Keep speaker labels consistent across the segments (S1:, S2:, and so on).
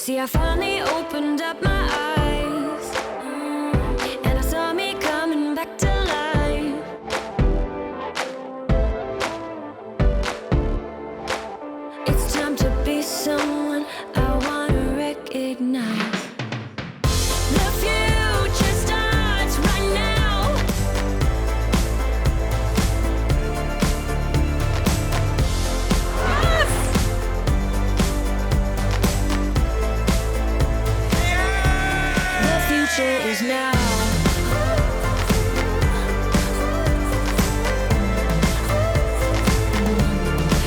S1: See, I finally opened up my eyes, and I saw me coming back to life. It's time to be someone I wanna recognize. The future starts right now. Yes! The future is now.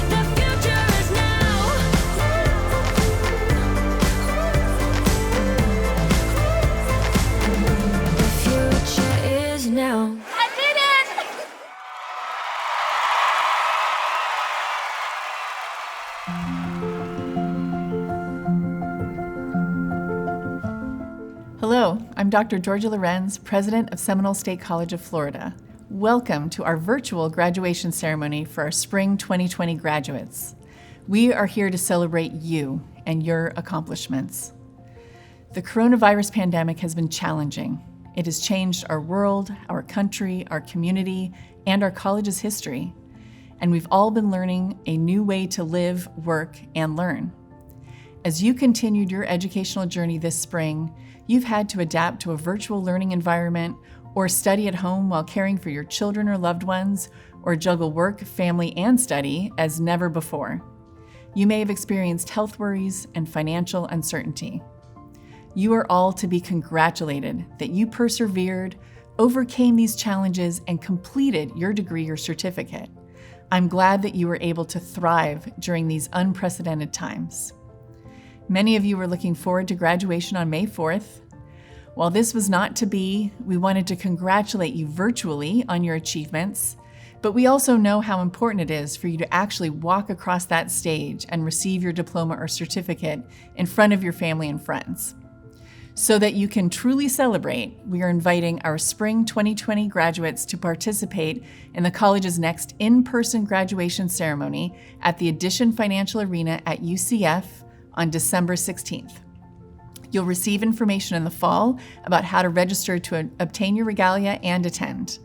S1: The future is now. The future is now. I did it!
S2: Hello, I'm Dr. Georgia Lorenz, President of Seminole State College of Florida. Welcome to our virtual graduation ceremony for our Spring 2020 graduates. We are here to celebrate you and your accomplishments. The coronavirus pandemic has been challenging. It has changed our world, our country, our community, and our college's history. And we've all been learning a new way to live, work, and learn. As you continued your educational journey this spring, you've had to adapt to a virtual learning environment or study at home while caring for your children or loved ones, or juggle work, family, and study as never before. You may have experienced health worries and financial uncertainty. You are all to be congratulated that you persevered, overcame these challenges, and completed your degree or certificate. I'm glad that you were able to thrive during these unprecedented times. Many of you were looking forward to graduation on May 4th. While this was not to be, we wanted to congratulate you virtually on your achievements, but we also know how important it is for you to actually walk across that stage and receive your diploma or certificate in front of your family and friends. So that you can truly celebrate, we are inviting our Spring 2020 graduates to participate in the college's next in-person graduation ceremony at the Addition Financial Arena at UCF on December 16th. You'll receive information in the fall about how to register to obtain your regalia and attend.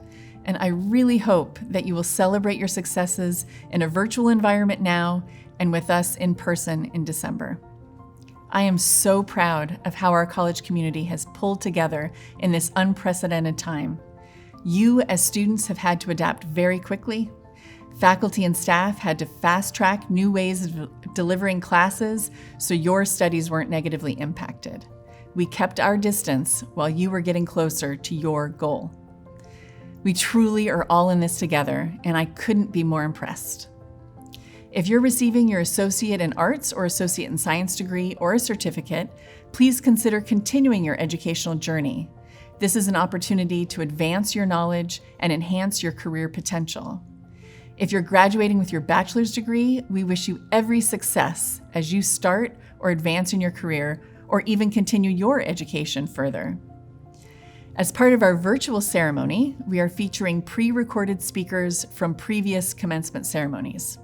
S2: And I really hope that you will celebrate your successes in a virtual environment now and with us in person in December. I am so proud of how our college community has pulled together in this unprecedented time. You as students have had to adapt very quickly. Faculty and staff had to fast-track new ways of delivering classes so your studies weren't negatively impacted. We kept our distance while you were getting closer to your goal. We truly are all in this together, and I couldn't be more impressed. If you're receiving your Associate in Arts or Associate in Science degree or a certificate, please consider continuing your educational journey. This is an opportunity to advance your knowledge and enhance your career potential. If you're graduating with your bachelor's degree, we wish you every success as you start or advance in your career, or even continue your education further. As part of our virtual ceremony, we are featuring pre-recorded speakers from previous commencement ceremonies.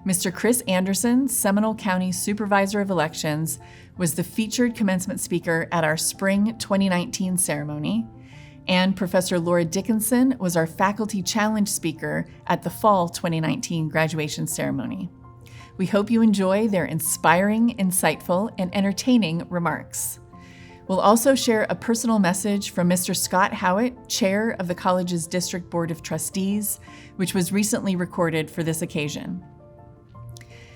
S2: Mr. Chris Anderson, Seminole County Supervisor of Elections, was the featured commencement speaker at our Spring 2019 ceremony, and Professor Laura Dickinson was our Faculty Challenge speaker at the Fall 2019 graduation ceremony. We hope you enjoy their inspiring, insightful, and entertaining remarks. We'll also share a personal message from Mr. Scott Howitt, Chair of the college's District Board of Trustees, which was recently recorded for this occasion.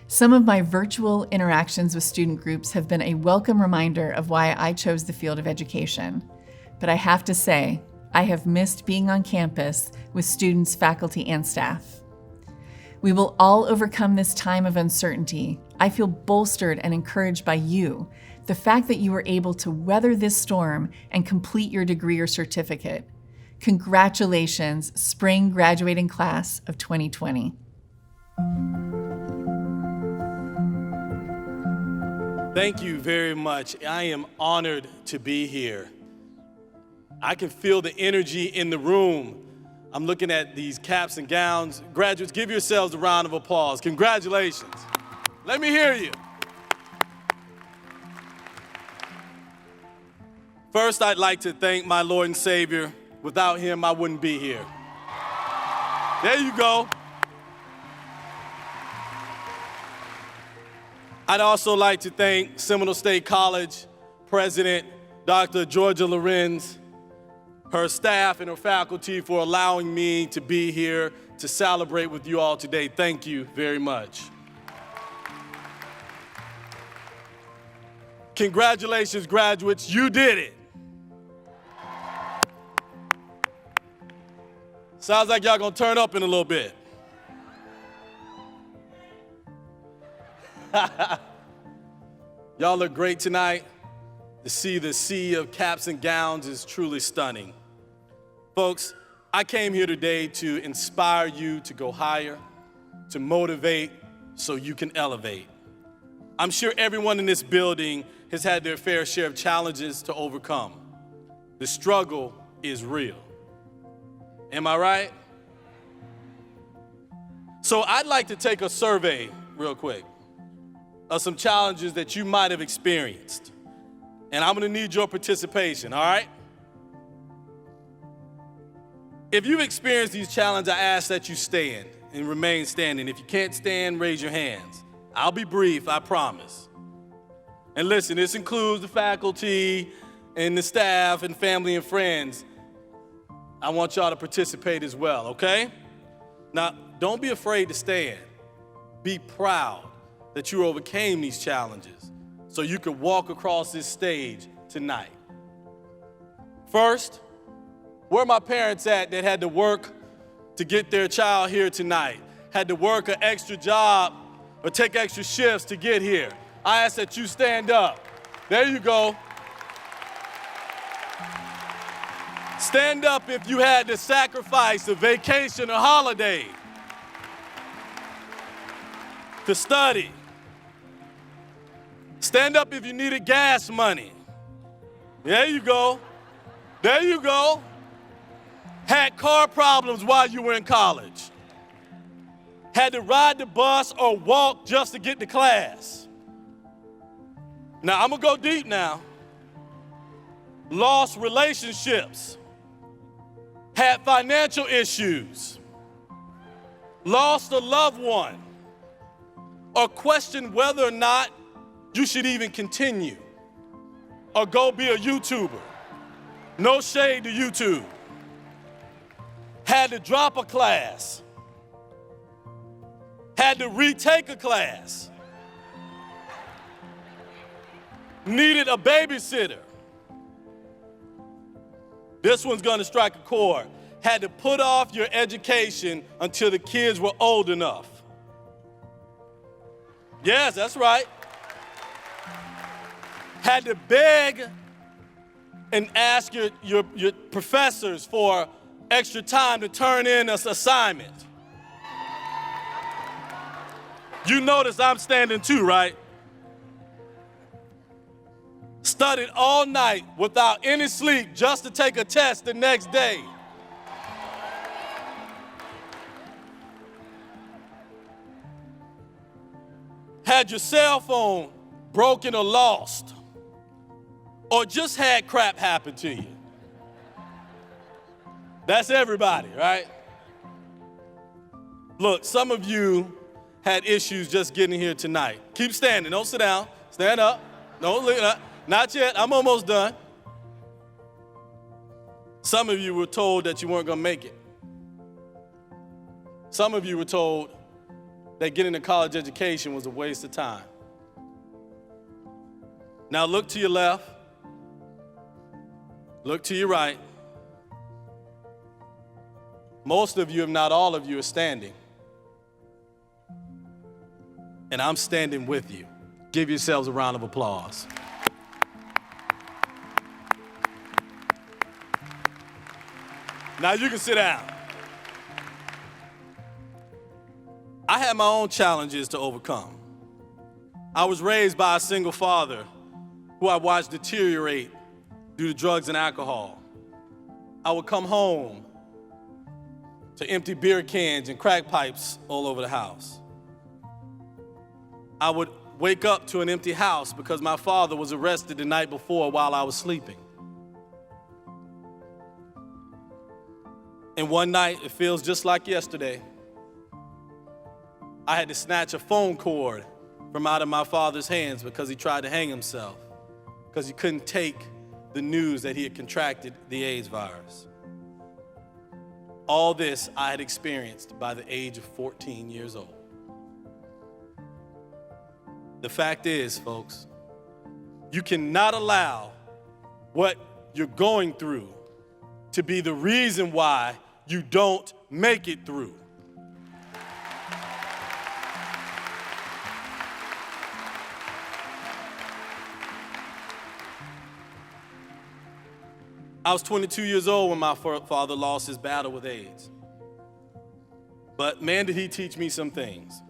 S2: Some of my virtual interactions with student groups have been a welcome reminder of why I chose the field of education. But I have to say, I have missed being on campus with students, faculty, and staff. We will all overcome this time of uncertainty. I feel bolstered and encouraged by you, the fact that you were able to weather this storm and complete your degree or certificate. Congratulations, spring graduating class of 2020.
S3: Thank you very much. I am honored to be here. I can feel the energy in the room. I'm looking at these caps and gowns. Graduates, give yourselves a round of applause. Congratulations. Let me hear you. First, I'd like to thank my Lord and Savior. Without him, I wouldn't be here. There you go. I'd also like to thank Seminole State College President Dr. Georgia Lorenz, her staff and her faculty for allowing me to be here to celebrate with you all today. Thank you very much. Congratulations, graduates, you did it. Sounds like y'all gonna turn up in a little bit. Y'all look great tonight. To see the sea of caps and gowns is truly stunning. Folks, I came here today to inspire you to go higher, to motivate so you can elevate. I'm sure everyone in this building has had their fair share of challenges to overcome. The struggle is real. Am I right? So I'd like to take a survey real quick of some challenges that you might have experienced. And I'm gonna need your participation, all right? If you've experienced these challenges, I ask that you stand and remain standing. If you can't stand, raise your hands. I'll be brief, I promise. And listen, this includes the faculty and the staff and family and friends. I want y'all to participate as well, okay? Now, don't be afraid to stand. Be proud that you overcame these challenges so you could walk across this stage tonight. First, where are my parents at that had to work to get their child here tonight? Had to work an extra job or take extra shifts to get here? I ask that you stand up. There you go. Stand up if you had to sacrifice a vacation or holiday to study. Stand up if you needed gas money. There you go. There you go. Had car problems while you were in college. Had to ride the bus or walk just to get to class. Now, I'm gonna go deep now. Lost relationships. Had financial issues. Lost a loved one. Or questioned whether or not you should even continue or go be a YouTuber. No shade to YouTube. Had to drop a class. Had to retake a class. Needed a babysitter. This one's gonna strike a chord. Had to put off your education until the kids were old enough. Yes, that's right. Had to beg and ask your professors for extra time to turn in an assignment. You notice I'm standing too, right? Studied all night without any sleep just to take a test the next day. Had your cell phone broken or lost, or just had crap happen to you. That's everybody, right? Look, some of you had issues just getting here tonight. Keep standing, don't sit down. Stand up, don't look up. Not yet, I'm almost done. Some of you were told that you weren't gonna make it. Some of you were told that getting a college education was a waste of time. Now look to your left, look to your right. Most of you, if not all of you, are standing. And I'm standing with you. Give yourselves a round of applause. Now you can sit down. I had my own challenges to overcome. I was raised by a single father who I watched deteriorate due to drugs and alcohol. I would come home to empty beer cans and crack pipes all over the house. I would wake up to an empty house because my father was arrested the night before while I was sleeping. And one night, it feels just like yesterday, I had to snatch a phone cord from out of my father's hands because he tried to hang himself, because he couldn't take the news that he had contracted the AIDS virus. All this I had experienced by the age of 14 years old. The fact is, folks, you cannot allow what you're going through to be the reason why you don't make it through. I was 22 years old when my father lost his battle with AIDS. But man, did he teach me some things.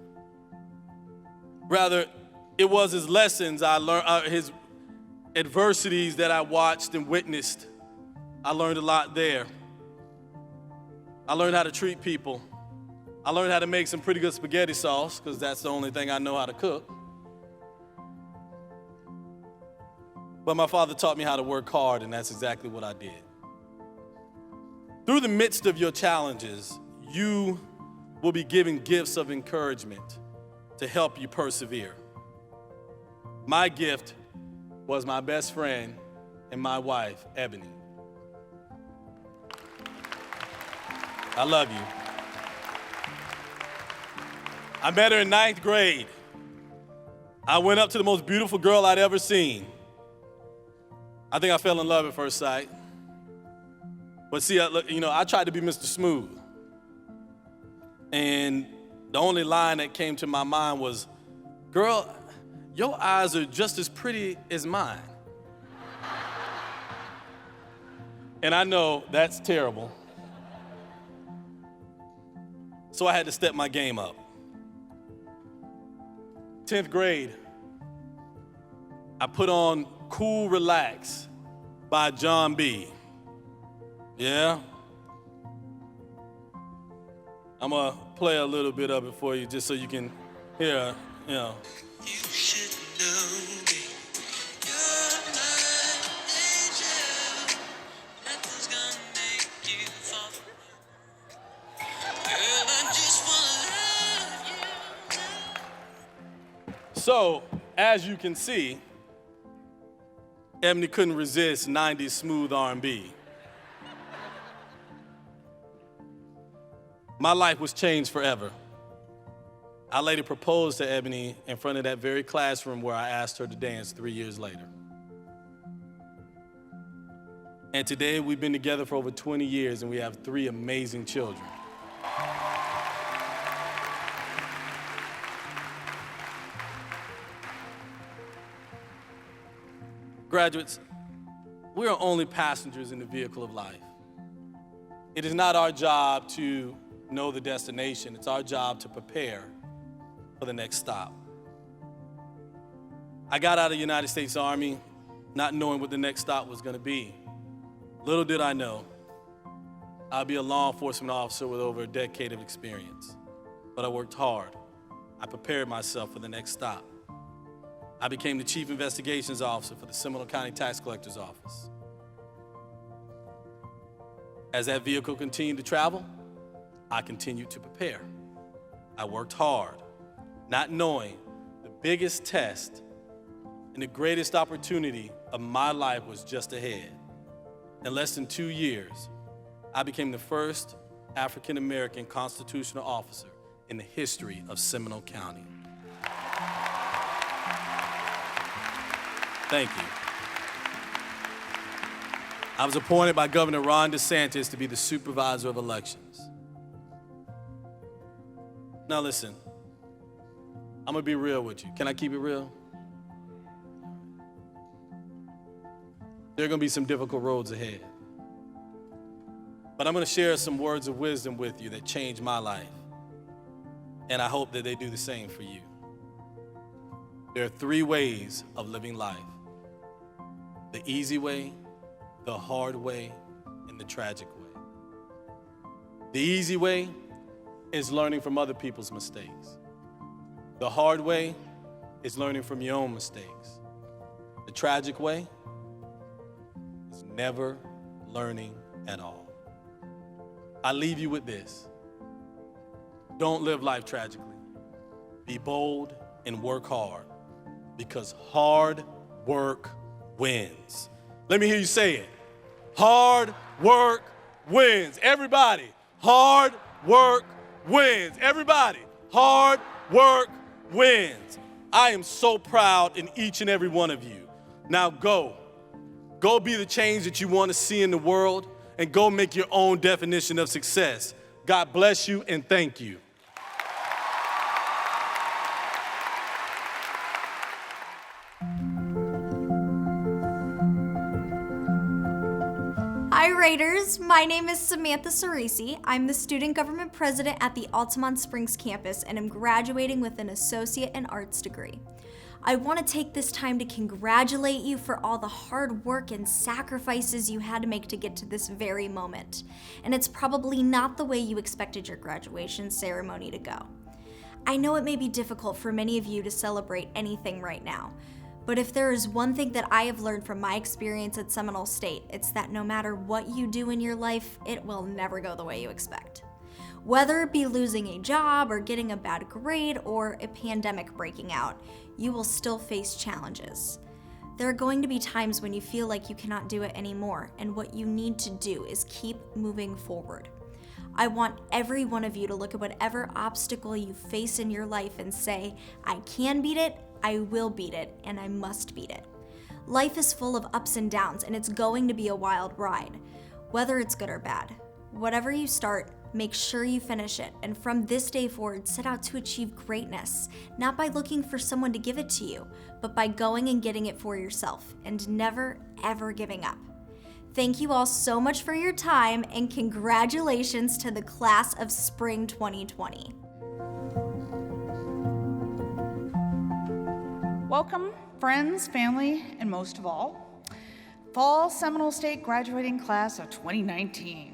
S3: Rather, it was his lessons I learned, his adversities that I watched and witnessed. I learned a lot there. I learned how to treat people. I learned how to make some pretty good spaghetti sauce, because that's the only thing I know how to cook. But my father taught me how to work hard, and that's exactly what I did. Through the midst of your challenges, you will be given gifts of encouragement to help you persevere. My gift was my best friend and my wife, Ebony. I love you. I met her in 9th grade. I went up to the most beautiful girl I'd ever seen. I think I fell in love at first sight. But see, I tried to be Mr. Smooth. And the only line that came to my mind was, "Girl, your eyes are just as pretty as mine." And I know that's terrible. So I had to step my game up. 10th grade, I put on Cool Relax by John B. Yeah? I'm gonna play a little bit of it for you just so you can hear, You should know me. You're my angel. Nothing's gonna make you fall. Girl, I just wanna love you. So, as you can see, Ebony couldn't resist 90s smooth R&B. My life was changed forever. I later proposed to Ebony in front of that very classroom where I asked her to dance 3 years later. And today we've been together for over 20 years and we have 3 amazing children. Graduates, we are only passengers in the vehicle of life. It is not our job to know the destination. It's our job to prepare for the next stop. I got out of the United States Army not knowing what the next stop was going to be. Little did I know, I'd be a law enforcement officer with over a decade of experience. But I worked hard. I prepared myself for the next stop. I became the Chief Investigations Officer for the Seminole County Tax Collector's Office. As that vehicle continued to travel, I continued to prepare. I worked hard, not knowing the biggest test and the greatest opportunity of my life was just ahead. In less than 2 years, I became the first African-American constitutional officer in the history of Seminole County. Thank you. I was appointed by Governor Ron DeSantis to be the supervisor of elections. Now listen, I'm gonna be real with you. Can I keep it real? There are gonna be some difficult roads ahead. But I'm gonna share some words of wisdom with you that changed my life. And I hope that they do the same for you. There are 3 ways of living life: the easy way, the hard way, and the tragic way. The easy way is learning from other people's mistakes. The hard way is learning from your own mistakes. The tragic way is never learning at all. I leave you with this. Don't live life tragically. Be bold and work hard, because hard work wins. Let me hear you say it. Hard work wins. Everybody, hard work wins. Everybody, hard work wins. I am so proud in each and every one of you. Now go. Go be the change that you want to see in the world, and go make your own definition of success. God bless you and thank you.
S4: Hi Raiders, my name is Samantha Cerisi. I'm the student government president at the Altamont Springs campus and am graduating with an associate in arts degree. I want to take this time to congratulate you for all the hard work and sacrifices you had to make to get to this very moment. And it's probably not the way you expected your graduation ceremony to go. I know it may be difficult for many of you to celebrate anything right now, but if there is one thing that I have learned from my experience at Seminole State, it's that no matter what you do in your life, it will never go the way you expect. Whether it be losing a job or getting a bad grade or a pandemic breaking out, you will still face challenges. There are going to be times when you feel like you cannot do it anymore, and what you need to do is keep moving forward. I want every one of you to look at whatever obstacle you face in your life and say, I can beat it, I will beat it, and I must beat it. Life is full of ups and downs, and it's going to be a wild ride, whether it's good or bad. Whatever you start, make sure you finish it, and from this day forward, set out to achieve greatness, not by looking for someone to give it to you, but by going and getting it for yourself, and never, ever giving up. Thank you all so much for your time, and congratulations to the class of Spring 2020.
S5: Welcome, friends, family, and most of all, Fall Seminole State graduating class of 2019.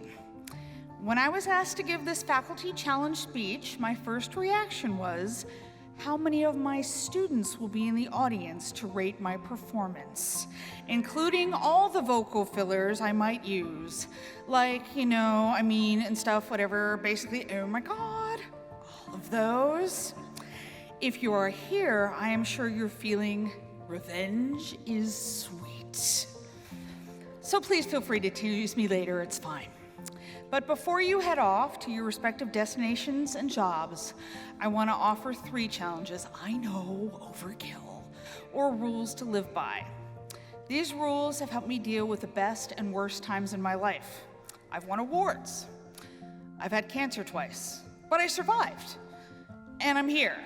S5: When I was asked to give this faculty challenge speech, my first reaction was, how many of my students will be in the audience to rate my performance, including all the vocal fillers I might use, like, and stuff, whatever, basically, oh my God, all of those. If you are here, I am sure you're feeling revenge is sweet. So please feel free to tease me later, it's fine. But before you head off to your respective destinations and jobs, I want to offer 3 challenges, I know, overkill, or rules to live by. These rules have helped me deal with the best and worst times in my life. I've won awards. I've had cancer twice, but I survived. And I'm here.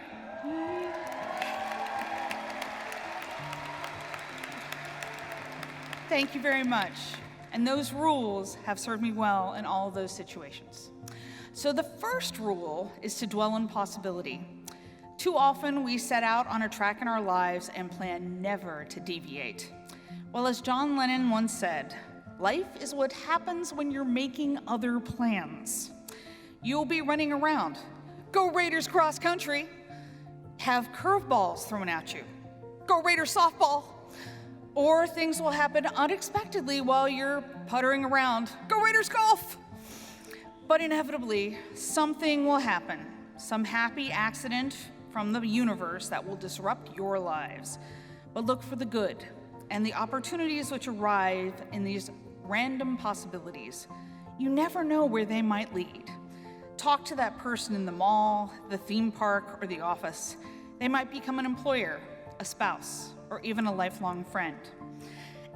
S5: Thank you very much. And those rules have served me well in all of those situations. So the first rule is to dwell on possibility. Too often we set out on a track in our lives and plan never to deviate. Well, as John Lennon once said, life is what happens when you're making other plans. You'll be running around, go Raiders cross country, have curveballs thrown at you, go Raiders softball, or things will happen unexpectedly while you're puttering around, go Raiders golf. But inevitably, something will happen, some happy accident from the universe that will disrupt your lives. But look for the good and the opportunities which arrive in these random possibilities. You never know where they might lead. Talk to that person in the mall, the theme park, or the office. They might become an employer, a spouse, or even a lifelong friend.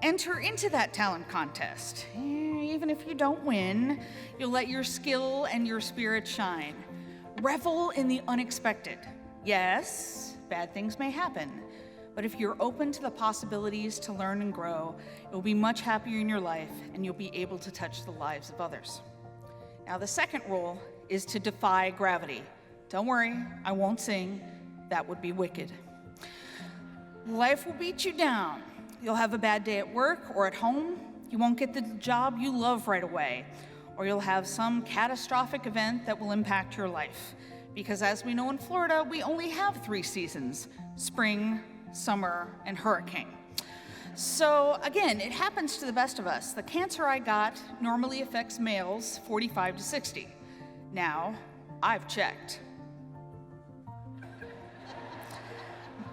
S5: Enter into that talent contest. Even if you don't win, you'll let your skill and your spirit shine. Revel in the unexpected. Yes, bad things may happen, but if you're open to the possibilities to learn and grow, you'll be much happier in your life and you'll be able to touch the lives of others. Now, the second rule is to defy gravity. Don't worry, I won't sing. That would be wicked. Life will beat you down. You'll have a bad day at work or at home. You won't get the job you love right away, or you'll have some catastrophic event that will impact your life. Because as we know in Florida, we only have 3 seasons: spring, summer, and hurricane. So again, it happens to the best of us. The cancer I got normally affects males 45 to 60. Now, I've checked.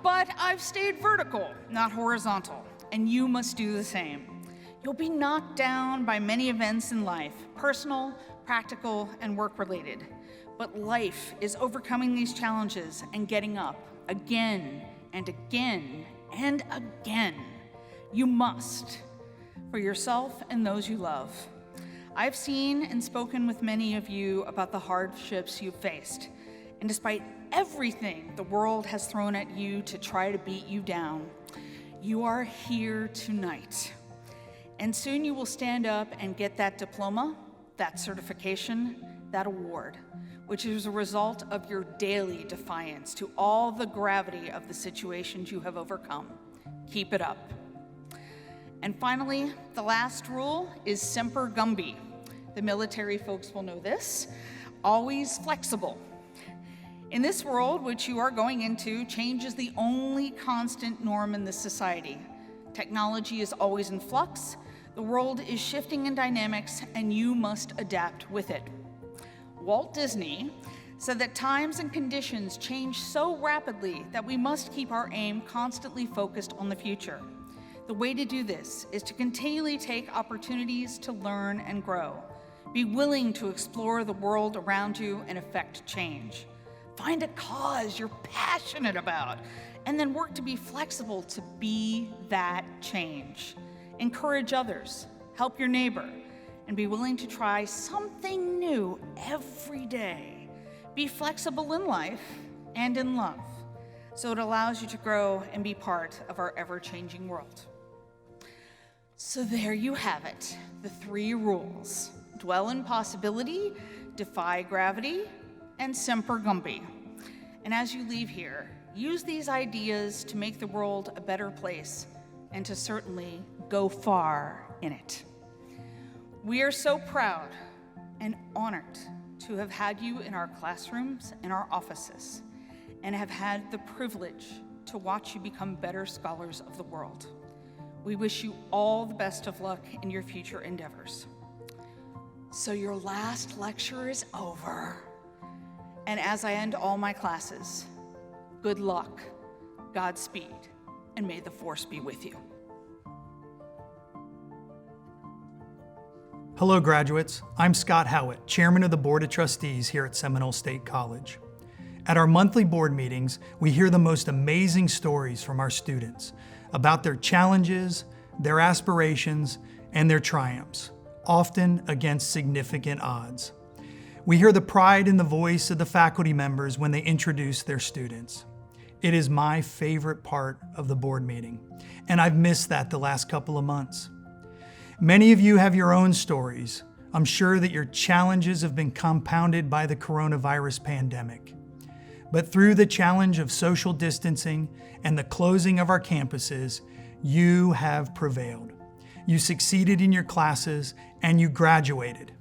S5: But I've stayed vertical, not horizontal, and you must do the same. You'll be knocked down by many events in life, personal, practical, and work-related. But life is overcoming these challenges and getting up again and again and again. You must, for yourself and those you love. I've seen and spoken with many of you about the hardships you've faced, and despite everything the world has thrown at you to try to beat you down, you are here tonight. And soon you will stand up and get that diploma, that certification, that award, which is a result of your daily defiance to all the gravity of the situations you have overcome. Keep it up. And finally, the last rule is semper gumby. The military folks will know this. Always flexible. In this world, which you are going into, change is the only constant norm in this society. Technology is always in flux, the world is shifting in dynamics, and you must adapt with it. Walt Disney said that times and conditions change so rapidly that we must keep our aim constantly focused on the future. The way to do this is to continually take opportunities to learn and grow. Be willing to explore the world around you and affect change. Find a cause you're passionate about, and then work to be flexible to be that change. Encourage others, help your neighbor, and be willing to try something new every day. Be flexible in life and in love, so it allows you to grow and be part of our ever-changing world. So there you have it, the 3 rules. Dwell in possibility, defy gravity, and semper gumby. And as you leave here, use these ideas to make the world a better place and to certainly go far in it. We are so proud and honored to have had you in our classrooms and our offices and have had the privilege to watch you become better scholars of the world. We wish you all the best of luck in your future endeavors. So your last lecture is over. And as I end all my classes, good luck, Godspeed, and may the force be with you.
S6: Hello, graduates. I'm Scott Howitt, Chairman of the Board of Trustees here at Seminole State College. At our monthly board meetings, we hear the most amazing stories from our students about their challenges, their aspirations, and their triumphs, often against significant odds. We hear the pride in the voice of the faculty members when they introduce their students. It is my favorite part of the board meeting, and I've missed that the last couple of months. Many of you have your own stories. I'm sure that your challenges have been compounded by the coronavirus pandemic. But through the challenge of social distancing and the closing of our campuses, you have prevailed. You succeeded in your classes and you graduated.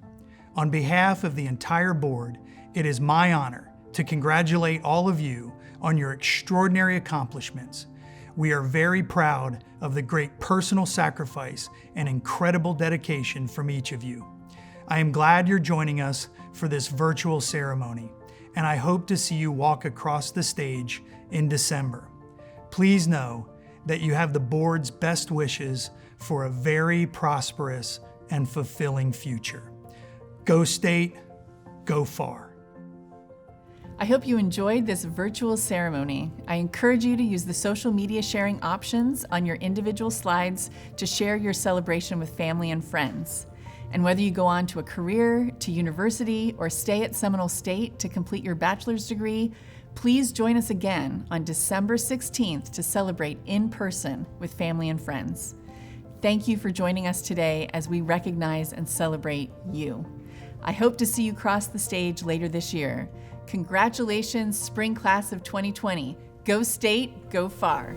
S6: On behalf of the entire board, it is my honor to congratulate all of you on your extraordinary accomplishments. We are very proud of the great personal sacrifice and incredible dedication from each of you. I am glad you're joining us for this virtual ceremony, and I hope to see you walk across the stage in December. Please know that you have the board's best wishes for a very prosperous and fulfilling future. Go State, go far.
S2: I hope you enjoyed this virtual ceremony. I encourage you to use the social media sharing options on your individual slides to share your celebration with family and friends. And whether you go on to a career, to university, or stay at Seminole State to complete your bachelor's degree, please join us again on December 16th to celebrate in person with family and friends. Thank you for joining us today as we recognize and celebrate you. I hope to see you cross the stage later this year. Congratulations, spring class of 2020. Go State, go far.